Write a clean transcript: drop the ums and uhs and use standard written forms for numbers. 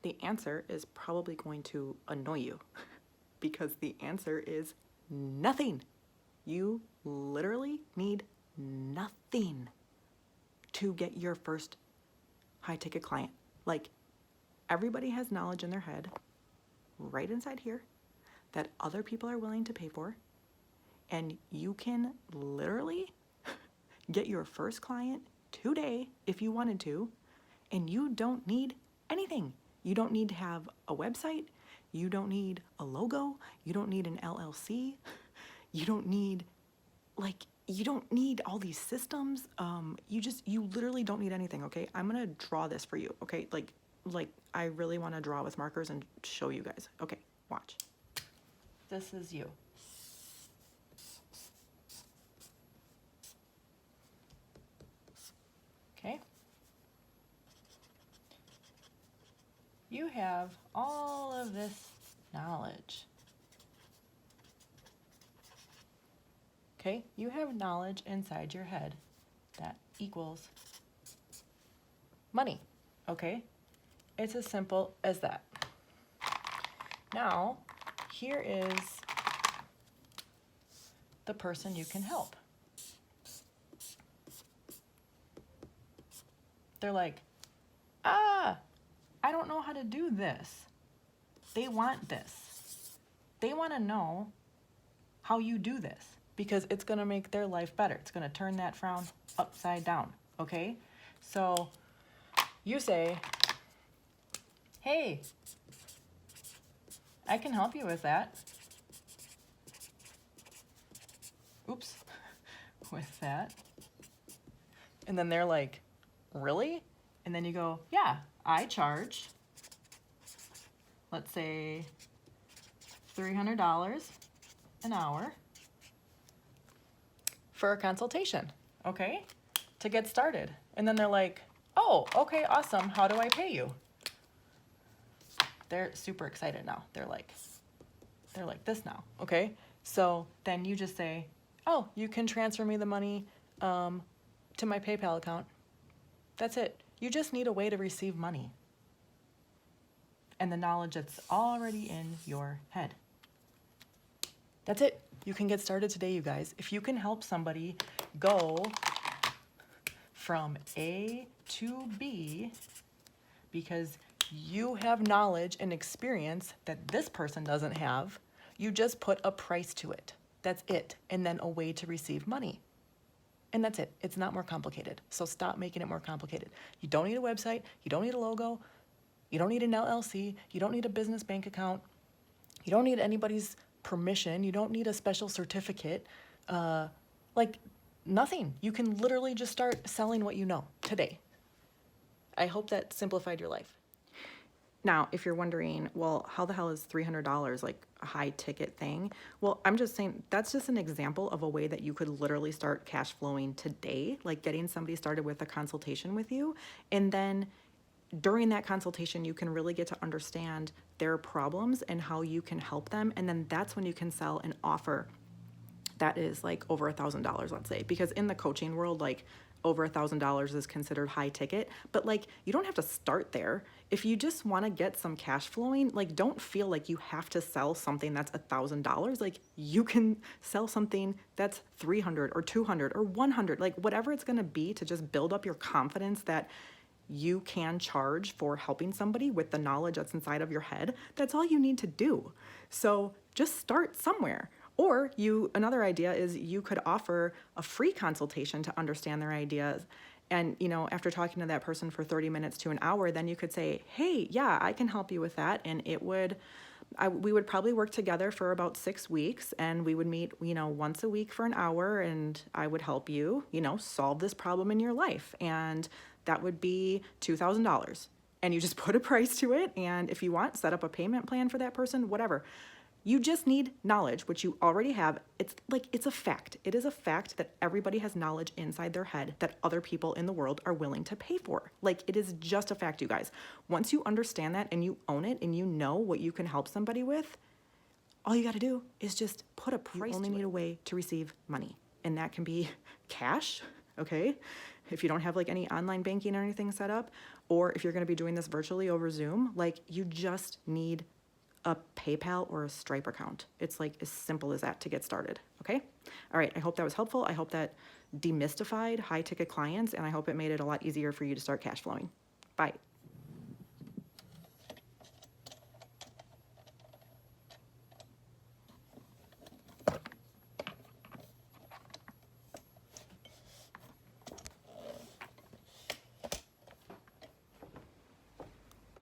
the answer is probably going to annoy you because the answer is nothing. You literally need nothing to get your first high ticket client. Like, everybody has knowledge in their head right inside here that other people are willing to pay for, and you can literally get your first client today if you wanted to, and you don't need anything. You don't need to have a website, you don't need a logo, you don't need an LLC, you don't need all these systems. You literally don't need anything, okay? I'm gonna draw this for you, okay? Like I really wanna draw with markers and show you guys. Okay, watch. This is you. Okay? You have all of this knowledge. Okay? You have knowledge inside your head that equals money. Okay? It's as simple as that. Now, here is the person you can help. They're like, I don't know how to do this. They want this. They want to know how you do this because it's going to make their life better. It's going to turn that frown upside down, okay? So you say, hey, I can help you with that. Oops, with that. And then they're like, really? And then you go, yeah, I charge, let's say, $300 an hour for a consultation, okay, to get started. And then they're like, oh, okay, awesome. How do I pay you? They're super excited now. They're like this now, okay? So then you just say, oh, you can transfer me the money to my PayPal account. That's it. You just need a way to receive money and the knowledge that's already in your head. That's it. You can get started today, you guys. If you can help somebody go from A to B because you have knowledge and experience that this person doesn't have, you just put a price to it. That's it. And then a way to receive money. And that's it. It's not more complicated. So stop making it more complicated. You don't need a website. You don't need a logo. You don't need an LLC. You don't need a business bank account. You don't need anybody's permission. You don't need a special certificate. Nothing. You can literally just start selling what you know today. I hope that simplified your life. Now, if you're wondering, well, how the hell is $300 like a high ticket thing? Well, I'm just saying that's just an example of a way that you could literally start cash flowing today, like getting somebody started with a consultation with you. And then during that consultation, you can really get to understand their problems and how you can help them. And then that's when you can sell an offer that is like over $1,000, let's say, because in the coaching world, like over $1,000 is considered high ticket, but like you don't have to start there. If you just want to get some cash flowing, like don't feel like you have to sell something that's $1,000. Like you can sell something that's 300 or 200 or 100, like whatever it's going to be to just build up your confidence that you can charge for helping somebody with the knowledge that's inside of your head. That's all you need to do. So just start somewhere. Or another idea is you could offer a free consultation to understand their ideas. And, after talking to that person for 30 minutes to an hour, then you could say, hey, yeah, I can help you with that. And we would probably work together for about 6 weeks, and we would meet, once a week for an hour, and I would help you, solve this problem in your life. And that would be $2,000. And you just put a price to it. And if you want, set up a payment plan for that person, whatever. You just need knowledge, which you already have. It's a fact. It is a fact that everybody has knowledge inside their head that other people in the world are willing to pay for. It is just a fact, you guys. Once you understand that and you own it and you know what you can help somebody with, all you got to do is just put a price. You only need a way to receive money, and that can be cash, okay? If you don't have like any online banking or anything set up, or if you're gonna be doing this virtually over Zoom, like you just need a PayPal or a Stripe account. It's like as simple as that to get started, okay? All right, I hope that was helpful. I hope that demystified high ticket clients, and I hope it made it a lot easier for you to start cash flowing. Bye.